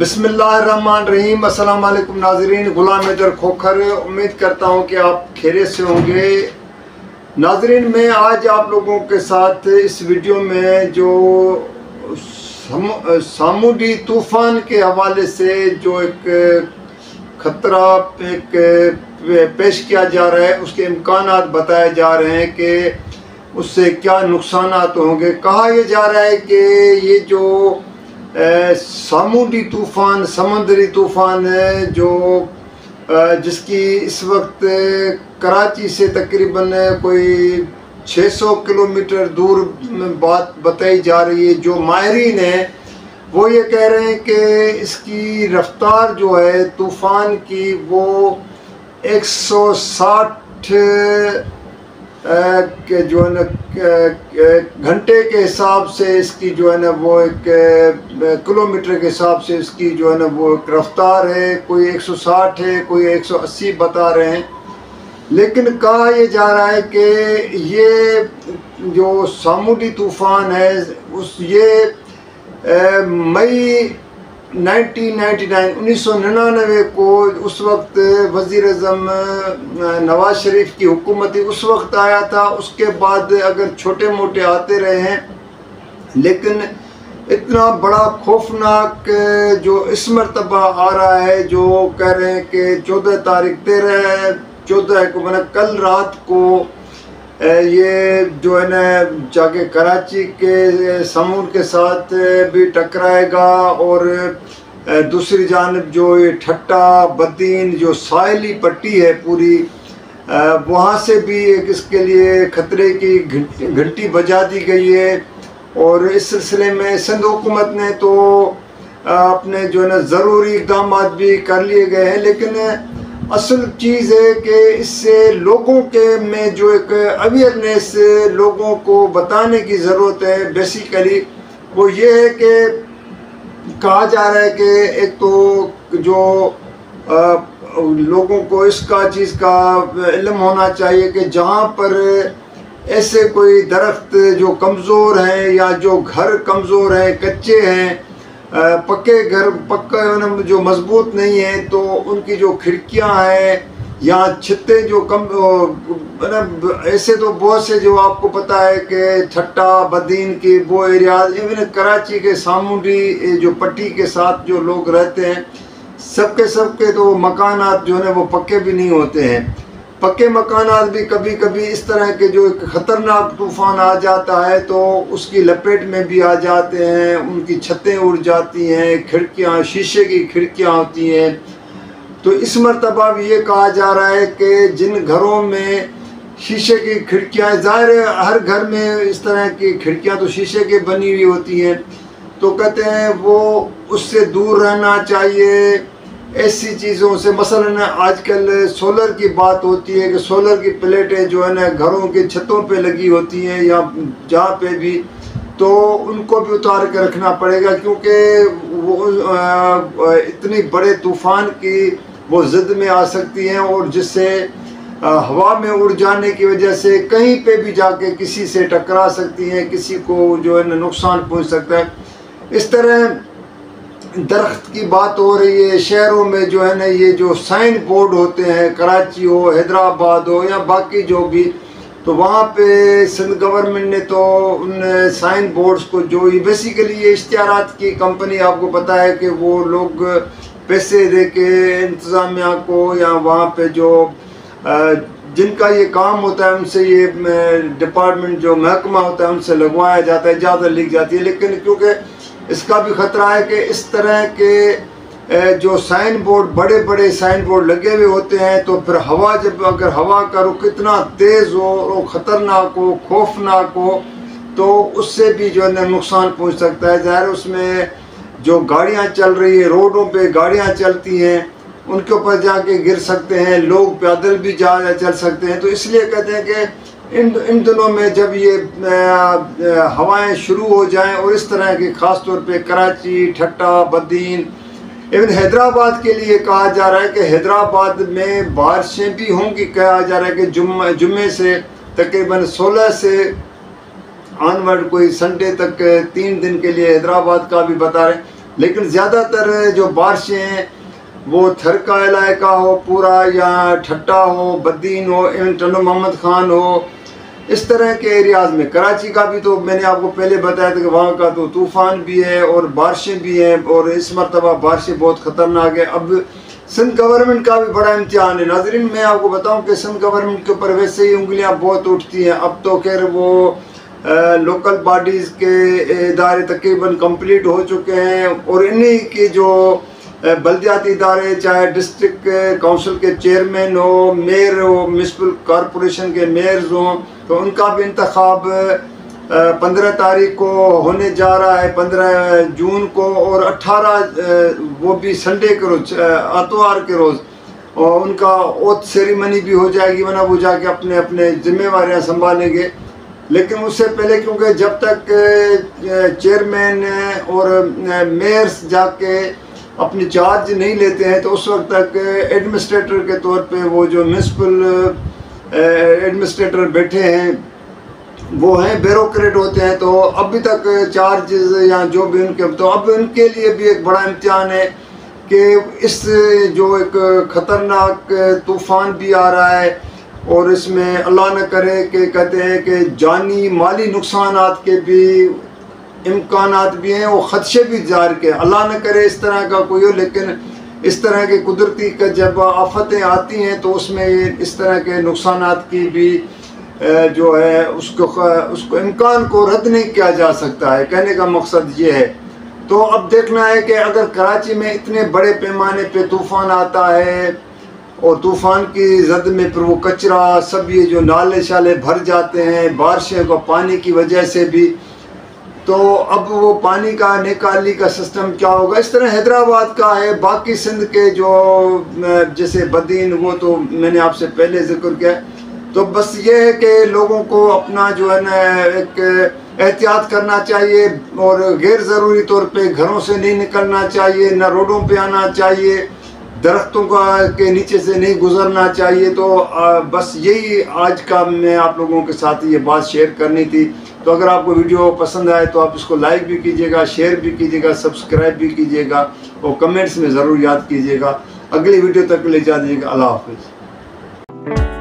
बिस्मिल्लाहिर्रहमानिर्रहीम। अस्सलाम वालेकुम नाजरीन, गुलाम हैदर खोखर। उम्मीद करता हूँ कि आप खैरियत से होंगे। नाजरीन, मैं आज आप लोगों के साथ इस वीडियो में जो सामुदी तूफ़ान के हवाले से जो एक ख़तरा पेश किया जा रहा है, उसके इम्कानात बताए जा रहे हैं कि उससे क्या नुकसानात होंगे। कहा यह जा रहा है कि ये जो सामुदी तूफ़ान, समंदरी तूफ़ान है जो जिसकी इस वक्त कराची से तकरीबन कोई 600 किलोमीटर दूर बात बताई जा रही है। जो माहिरीन है वो ये कह रहे हैं कि इसकी रफ्तार जो है तूफ़ान की वो 160 के जो है ना घंटे के हिसाब से इसकी जो है ना वो एक किलोमीटर के हिसाब से इसकी जो है ना वो एक रफ्तार है। कोई 160 है, कोई 180 बता रहे हैं। लेकिन कहा यह जा रहा है कि ये जो सामुदी तूफ़ान है ये मई 1999 को उस वक्त वज़ीर आज़म नवाज़ शरीफ की हुकूमत उस वक्त आया था। उसके बाद अगर छोटे मोटे आते रहे हैं, लेकिन इतना बड़ा खौफनाक जो इस मरतबा आ रहा है, जो कह रहे हैं कि 14 को मैंने कल रात को ये जो है ना जाके कराची के समुद्र के साथ भी टकराएगा और दूसरी जानब जो ये ठट्टा बदीन जो साहिली पट्टी है पूरी, वहाँ से भी एक इसके लिए ख़तरे की घंटी बजा दी गई है। और इस सिलसिले में सिंध हुकूमत ने तो अपने जो है ना ज़रूरी इक़दाम भी कर लिए गए हैं। लेकिन असल चीज़ है कि इससे लोगों के में जो एक अवेयरनेस लोगों को बताने की ज़रूरत है। बेसिकली वो ये है कि कहा जा रहा है कि एक तो जो लोगों को इसका चीज़ का इल्म होना चाहिए कि जहाँ पर ऐसे कोई दरख्त जो कमज़ोर हैं या जो घर कमज़ोर हैं, कच्चे हैं, पक्के घर पक्का जो मजबूत नहीं है, तो उनकी जो खिड़कियां हैं या छतें जो कम ऐसे तो बहुत से जो आपको पता है कि ठट्टा बदीन की वो एरियाज, इवन कराची के सामुदी जो पट्टी के साथ जो लोग रहते हैं सबके तो मकानात जो है वो पक्के भी नहीं होते हैं। पक्के मकानात भी कभी कभी इस तरह के जो एक ख़तरनाक तूफ़ान आ जाता है तो उसकी लपेट में भी आ जाते हैं, उनकी छतें उड़ जाती हैं, खिड़कियां शीशे की खिड़कियां होती हैं। तो इस मरतबा भी ये कहा जा रहा है कि जिन घरों में शीशे की खिड़कियां, ज़ाहिर है हर घर में इस तरह की खिड़कियां तो शीशे की बनी हुई होती हैं, तो कहते हैं वो उससे दूर रहना चाहिए ऐसी चीज़ों से। मसलन आजकल सोलर की बात होती है कि सोलर की प्लेटें जो है ना घरों की छतों पे लगी होती हैं या जहाँ पे भी, तो उनको भी उतार के रखना पड़ेगा, क्योंकि वो इतनी बड़े तूफ़ान की वो ज़िद में आ सकती हैं और जिससे हवा में उड़ जाने की वजह से कहीं पे भी जाके किसी से टकरा सकती हैं, किसी को जो है ना नुकसान पहुँच सकता है। इस तरह दरख्त की बात हो रही है। शहरों में जो है ना ये जो साइन बोर्ड होते हैं, कराची हो, हैदराबाद हो या बाकी जो भी, तो वहाँ पे सिंध गवर्नमेंट ने तो उन साइन बोर्ड्स को जो ये बेसिकली ये इश्तिहारात की कंपनी, आपको पता है कि वो लोग पैसे दे के इंतज़ामिया को या वहाँ पे जो जिनका ये काम होता है उनसे ये डिपार्टमेंट जो महकमा होता है उनसे लगवाया जाता है, इजाज़त लिख जाती है। लेकिन क्योंकि इसका भी ख़तरा है कि इस तरह के जो साइन बोर्ड, बड़े बड़े साइन बोर्ड लगे हुए होते हैं, तो फिर हवा जब अगर हवा का रुख इतना तेज़ हो और ख़तरनाक हो, खौफनाक हो, तो उससे भी जो है ना नुकसान पहुंच सकता है। ज़ाहिर उसमें जो गाड़ियां चल रही है, रोडों पे गाड़ियां चलती हैं, उनके ऊपर जाके गिर सकते हैं, लोग पैदल भी चल सकते हैं। तो इसलिए कहते हैं कि इन दिनों में जब ये हवाएं शुरू हो जाएं और इस तरह की ख़ास तौर पे कराची, ठट्टा बदीन, इवन हैदराबाद के लिए कहा जा रहा है कि हैदराबाद में बारिशें भी होंगी। कहा जा रहा है कि जुम्मे से तकरीबन 16 से ऑनवर्ड कोई संडे तक 3 दिन के लिए हैदराबाद का भी बता रहे हैं। लेकिन ज़्यादातर जो बारिशें हैं वो थर का इलाका हो पूरा, या ठट्टा हो, बद्दीन हो, टनो मोहम्मद खान हो, इस तरह के एरियाज़ में। कराची का भी तो मैंने आपको पहले बताया था कि वहाँ का तो तूफ़ान भी है और बारिशें भी हैं, और इस मरतबा बारिशें बहुत ख़तरनाक है। अब सिंध गवर्नमेंट का भी बड़ा इम्तिहान है। नाज़रीन, मैं आपको बताऊं कि सिंध गवर्नमेंट के ऊपर वैसे ही उंगलियां बहुत उठती हैं। अब तो खैर वो लोकल बॉडीज़ के इदारे तकरीबन कंप्लीट हो चुके हैं, और इन्हीं की जो बल्दियाती इदारे, चाहे डिस्ट्रिक्ट काउंसिल के चेयरमैन हो, मेयर हो, म्यूनसिपल कॉरपोरेशन के मेयर्स हों, तो उनका भी इंतखाब 15 तारीख को होने जा रहा है, 15 जून को, और 18 वो भी संडे के रोज़, आतवार के रोज़, और उनका ओथ सेरेमनी भी हो जाएगी, वरना वो जाके अपने अपने जिम्मेवारियाँ संभालेंगे। लेकिन उससे पहले, क्योंकि जब तक चेयरमैन और मेयर्स जाके अपनी चार्ज नहीं लेते हैं, तो उस वक्त तक एडमिनिस्ट्रेटर के तौर पे वो जो म्यूनसिपल एडमिनिस्ट्रेटर बैठे हैं वो हैं ब्यूरोक्रेट होते हैं, तो अभी तक चार्जेस या जो भी उनके, तो अब उनके लिए भी एक बड़ा इम्तिहान है कि इस जो एक ख़तरनाक तूफ़ान भी आ रहा है, और इसमें अल्लाह न करे कि कहते हैं कि जानी माली नुकसानात के भी इम्कानात भी हैं, वो ख़दशे भी ज़ाहिर के, अल्लाह न करे इस तरह का कोई हो, लेकिन इस तरह के कुदरती का जब आफतें आती हैं तो उसमें इस तरह के नुकसानात की भी जो है उसको इम्कान को रद्द नहीं किया जा सकता है। कहने का मकसद ये है। तो अब देखना है कि अगर कराची में इतने बड़े पैमाने पे तूफ़ान आता है, और तूफ़ान की जद में फिर वो कचरा सब, ये जो नाले शाले भर जाते हैं बारिशों का पानी की वजह से भी, तो अब वो पानी का निकाली का सिस्टम क्या होगा। इस तरह हैदराबाद का है, बाकी सिंध के जो जैसे बदीन, वो तो मैंने आपसे पहले जिक्र किया। तो बस ये है कि लोगों को अपना जो है ना एक एहतियात करना चाहिए, और गैर ज़रूरी तौर पे घरों से नहीं निकलना चाहिए, ना रोडों पे आना चाहिए, दरख्तों के नीचे से नहीं गुजरना चाहिए। तो बस यही आज का मैं आप लोगों के साथ ये बात शेयर करनी थी। तो अगर आपको वीडियो पसंद आए तो आप इसको लाइक भी कीजिएगा, शेयर भी कीजिएगा, सब्सक्राइब भी कीजिएगा, और कमेंट्स में ज़रूर याद कीजिएगा। अगली वीडियो तक ले जा दीजिएगा। अल्लाह हाफ़िज़।